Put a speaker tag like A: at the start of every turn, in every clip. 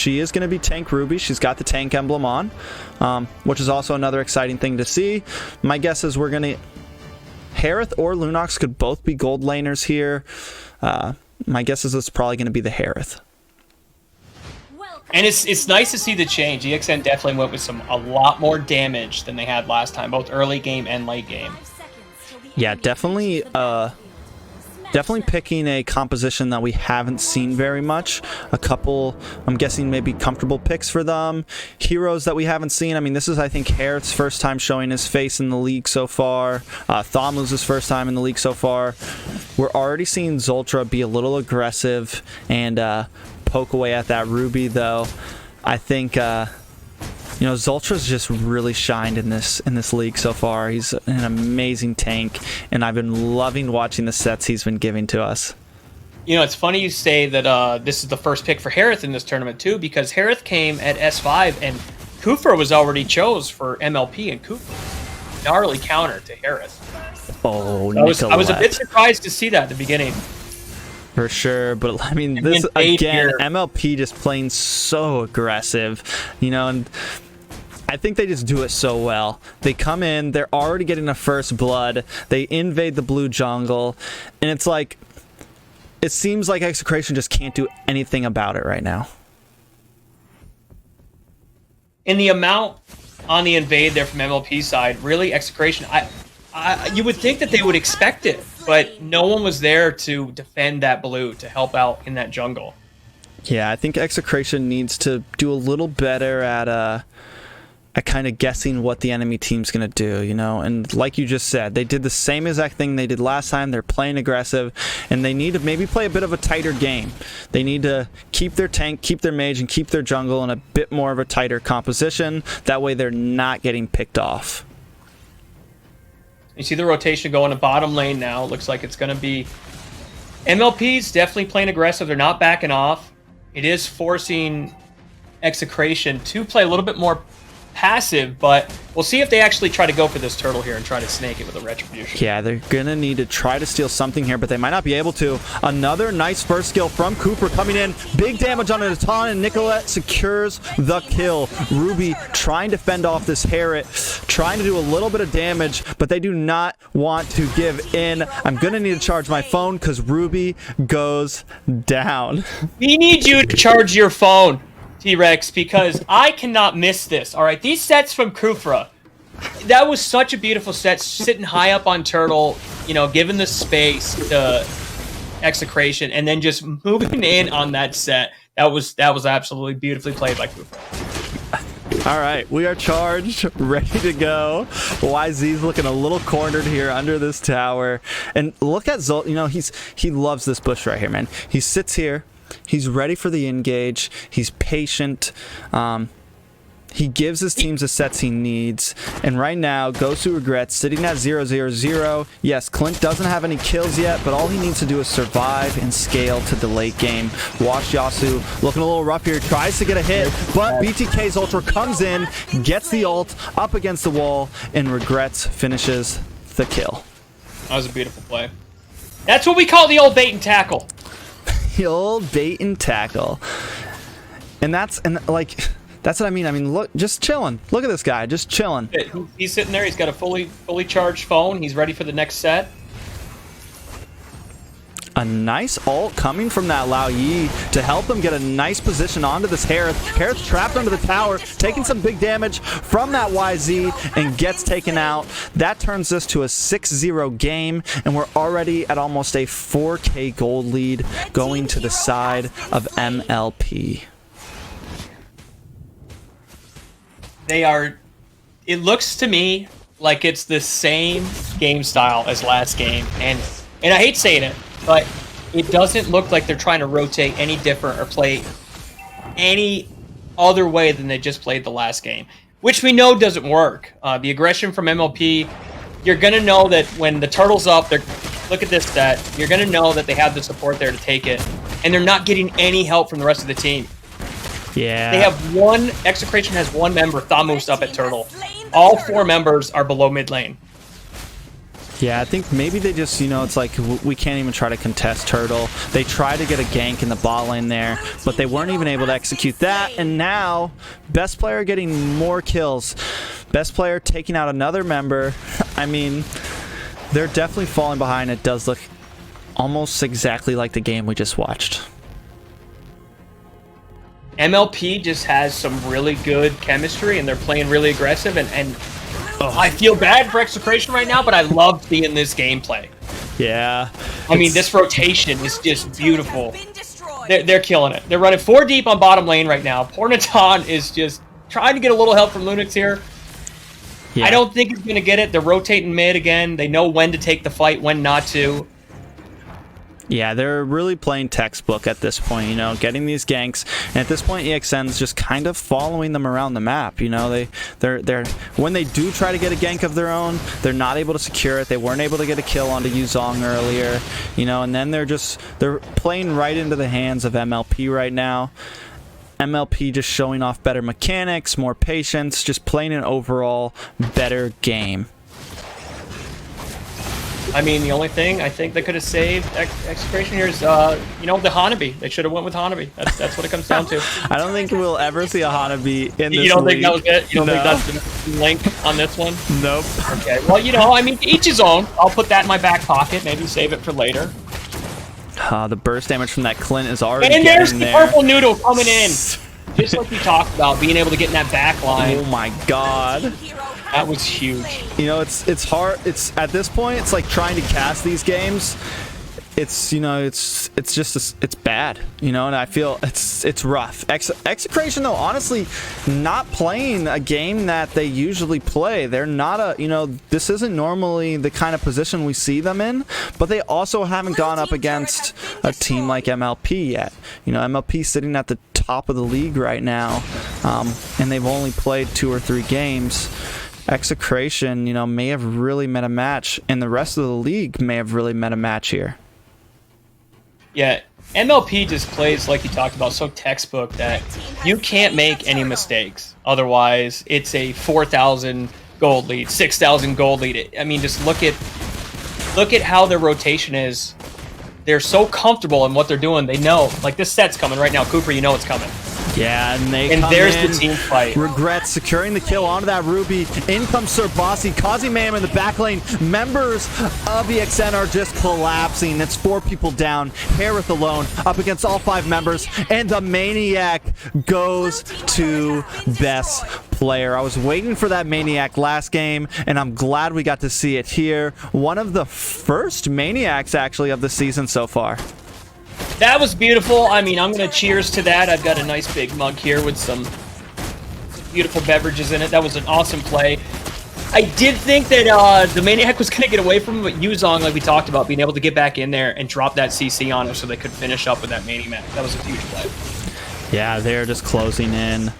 A: she is going to be Tank Ruby. She's got the tank emblem on, which is also another exciting thing to see. My guess is we're going to... Harith or Lunox could both be gold laners here. My guess is it's probably going to be the Harith.
B: And it's nice to see the change. EXN definitely went with a lot more damage than they had last time, both early game and late game.
A: Yeah, definitely picking a composition that we haven't seen very much. A couple, I'm guessing, maybe comfortable picks for them. Heroes that we haven't seen. I mean, this is, I think, Harith's first time showing his face in the league so far. Thomlu's first time in the league so far. We're already seeing Zoltra be a little aggressive and poke away at that Ruby, though. I think Zoltra's just really shined in this league so far. He's an amazing tank, and I've been loving watching the sets he's been giving to us.
B: It's funny you say that this is the first pick for Harith in this tournament too, because Harith came at S5 and Kufra was already chose for MLP, and Kufra gnarly counter to Harith.
A: Oh,
B: I was a bit surprised to see that at the beginning.
A: For sure, but I mean, this again, MLP just playing so aggressive, and I think they just do it so well. They come in, they're already getting a first blood, they invade the blue jungle, and it's like, it seems like Execration just can't do anything about it right now.
B: In the amount on the invade there from MLP side, really, Execration, you would think that they would expect it, but no one was there to defend that blue, to help out in that jungle.
A: Yeah, I think Execration needs to do a little better at kind of guessing what the enemy team's going to do, And like you just said, they did the same exact thing they did last time. They're playing aggressive, and they need to maybe play a bit of a tighter game. They need to keep their tank, keep their mage, and keep their jungle in a bit more of a tighter composition. That way they're not getting picked off.
B: You see the rotation going to bottom lane now. Looks like it's going to be... MLP's definitely playing aggressive. They're not backing off. It is forcing Execration to play a little bit more passive, but we'll see if they actually try to go for this turtle here and try to snake it with a retribution.
A: Yeah, they're gonna need to try to steal something here, but they might not be able to. Another nice first skill from Cooper coming in. Big damage on Natan, and Nicolette secures the kill. Ruby trying to fend off this Harith, trying to do a little bit of damage, but they do not want to give in. I'm gonna need to charge my phone because Ruby goes down.
B: We need you to charge your phone, T-Rex, because I cannot miss this. All right, these sets from Kufra, that was such a beautiful set, sitting high up on turtle, giving the space to Execration, and then just moving in on that set. That was absolutely beautifully played by Kufra.
A: All right, we are charged, ready to go. YZ's looking a little cornered here under this tower, and look at Zolt. He loves this bush right here, man. He sits here. He's ready for the engage. He's patient. He gives his teams the sets he needs. And right now, Gosu regrets sitting at 0-0-0. Yes, Clint doesn't have any kills yet, but all he needs to do is survive and scale to the late game. Watch Yasu looking a little rough here. Tries to get a hit, but BTK's Ultra comes in, gets the ult up against the wall, and regrets finishes the kill.
B: That was a beautiful play. That's what we call the old bait and tackle.
A: The old bait and tackle. And that's what I mean. I mean, look, just chilling. Look at this guy, just chilling.
B: He's sitting there. He's got a fully charged phone. He's ready for the next set.
A: A nice ult coming from that Lao Yi to help them get a nice position onto this Harith. Harith trapped under the tower, taking some big damage from that YZ and gets taken out. That turns this to a 6-0 game, and we're already at almost a 4K gold lead going to the side of MLP.
B: It looks to me like it's the same game style as last game, and I hate saying it, but it doesn't look like they're trying to rotate any different or play any other way than they just played the last game, which we know doesn't work. The aggression from MLP, you're going to know that when the turtle's up, look at this stat, you're going to know that they have the support there to take it, and they're not getting any help from the rest of the team.
A: Yeah.
B: They have Execration has one member, Thamus, up at turtle. All 4 members are below mid lane.
A: Yeah, I think maybe they just, it's like we can't even try to contest Turtle. They tried to get a gank in the bot lane there, but they weren't even able to execute that. And now, best player getting more kills. Best player taking out another member. I mean, they're definitely falling behind. It does look almost exactly like the game we just watched.
B: MLP just has some really good chemistry, and they're playing really aggressive, and I feel bad for Execration right now, but I love seeing this gameplay.
A: Yeah.
B: I mean, this rotation is just beautiful. They're killing it. They're running 4 deep on bottom lane right now. Poor Natan is just trying to get a little help from Lunix here. Yeah. I don't think he's going to get it. They're rotating mid again. They know when to take the fight, when not to.
A: Yeah, they're really playing textbook at this point, getting these ganks. And at this point, EXN's just kind of following them around the map. They're when they do try to get a gank of their own, they're not able to secure it. They weren't able to get a kill onto Yuzong earlier, and then they're playing right into the hands of MLP right now. MLP just showing off better mechanics, more patience, just playing an overall better game.
B: I mean, the only thing I think that could have saved Execration here is, the Hanabi. They should have went with Hanabi. That's what it comes down to.
A: I don't think we'll ever see a Hanabi in this
B: You don't
A: league.
B: think that was it? You don't think that's the link on this one?
A: Nope.
B: Okay, well, I mean, each his own. I'll put that in my back pocket. Maybe save it for later.
A: The burst damage from that Clint is already
B: And there's the
A: there.
B: purple noodle coming in. Just like we talked about, being able to get in that back line.
A: Oh my god.
B: That was huge.
A: It's hard. It's at this point, it's like trying to cast these games. It's it's bad, and I feel it's rough. Execration though, honestly, not playing a game that they usually play. They're not this isn't normally the kind of position we see them in, but they also haven't gone up against a team like MLP yet. MLP sitting at the top of the league right now, and they've only played 2 or 3 games. Execration, may have really met a match, and the rest of the league may have really met a match here.
B: Yeah, MLP just plays, like you talked about, so textbook that you can't make any mistakes. Otherwise, it's a 4,000 gold lead, 6,000 gold lead. I mean, just look at how their rotation is. They're so comfortable in what they're doing. They know, like this set's coming right now. Cooper, you know it's coming.
A: Yeah,
B: and there's the team fight.
A: Regrets securing the kill onto that Ruby. In comes Sir Bossy, causing mayhem in the back lane. Members of EXN are just collapsing. It's 4 people down. Harith alone up against all 5 members. And the Maniac goes to best player. I was waiting for that Maniac last game, and I'm glad we got to see it here. One of the first Maniacs, actually, of the season so far.
B: That was beautiful. I mean, I'm going to cheers to that. I've got a nice big mug here with some beautiful beverages in it. That was an awesome play. I did think that the Maniac was going to get away from him, but Yuzong, like we talked about, being able to get back in there and drop that CC on him so they could finish up with that Maniac. That was a huge play. Yeah,
A: they're just closing in.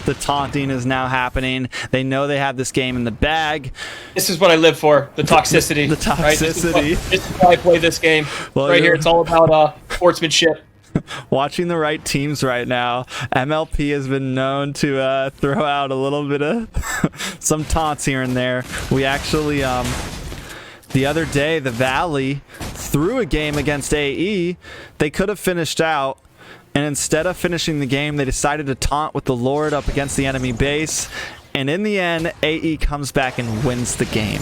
A: The taunting is now happening. They know they have this game in the bag.
B: This is what I live for, the toxicity.
A: The toxicity.
B: Right? This is why I play this game. Well, right here, it's all about sportsmanship.
A: Watching the right teams right now. MLP has been known to throw out a little bit of some taunts here and there. We actually, the other day, the Valley threw a game against AE. They could have finished out. And instead of finishing the game, they decided to taunt with the Lord up against the enemy base. And in the end, AE comes back and wins the game.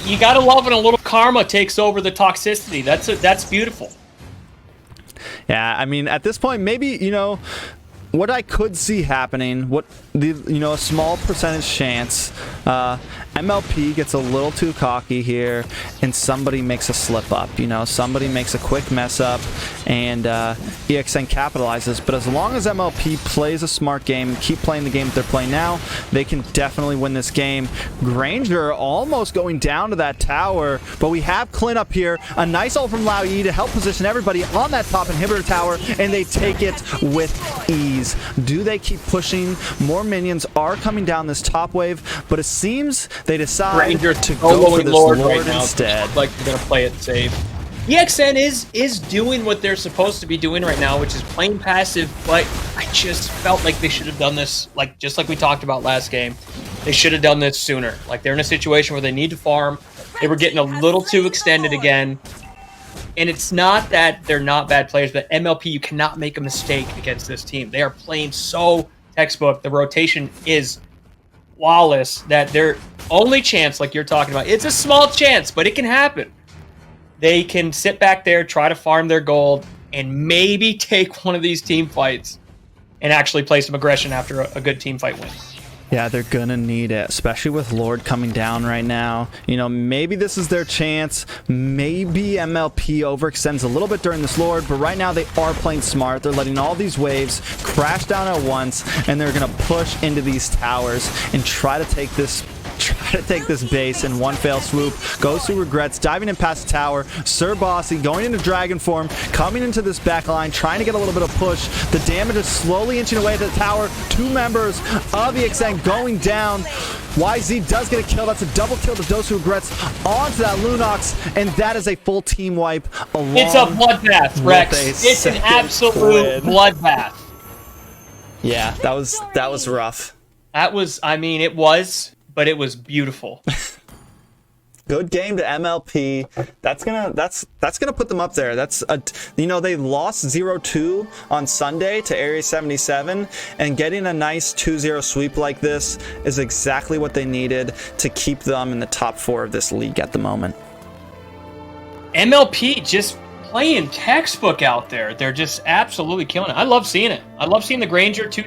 B: You gotta love when a little karma takes over the toxicity. That's beautiful.
A: Yeah, I mean, at this point, maybe, what I could see happening, a small percentage chance, MLP gets a little too cocky here, and somebody makes a slip up. Somebody makes a quick mess up, and EXN capitalizes. But as long as MLP plays a smart game, keep playing the game that they're playing now, they can definitely win this game. Granger almost going down to that tower, but we have Clint up here. A nice ult from Lao Yi to help position everybody on that top inhibitor tower, and they take it with ease. Do they keep pushing? More minions are coming down this top wave, but it seems they decide to go for this Lord right now, instead.
B: Like they're gonna play it safe. EXN is doing what they're supposed to be doing right now, which is playing passive, but I just felt like they should have done this, just like we talked about last game. They should have done this sooner. Like they're in a situation where they need to farm. They were getting a little too extended again. And it's not that they're not bad players, but MLP, you cannot make a mistake against this team. They are playing so textbook. The rotation is flawless that their only chance, like you're talking about, it's a small chance, but it can happen. They can sit back there, try to farm their gold, and maybe take one of these team fights and actually play some aggression after a good team fight win.
A: Yeah, they're gonna need it, especially with Lord coming down right now. You know, maybe this is their chance. Maybe MLP overextends a little bit during this Lord, but right now they are playing smart. They're letting all these waves crash down at once, and they're gonna push into these towers and try to take this base in one fell swoop. Goes through regrets, diving in past the tower. Sir Bossy going into dragon form, coming into this back line, trying to get a little bit of push. The damage is slowly inching away at the tower. 2 members of EXN going down. YZ does get a kill. That's a double kill to Dosu Regrets onto that Lunox, and that is a full team wipe.
B: It's a bloodbath, Rex. It's an absolute bloodbath.
A: Yeah, that was rough.
B: That was, I mean, it was, but it was beautiful.
A: Good game to MLP. That's gonna put them up there. That's you know, they lost 0-2 on Sunday to Area 77, and getting a nice 2-0 sweep like this is exactly what they needed to keep them in the top 4 of this league at the moment.
B: MLP just playing textbook out there. They're just absolutely killing it. I love seeing it. I love seeing the Granger 2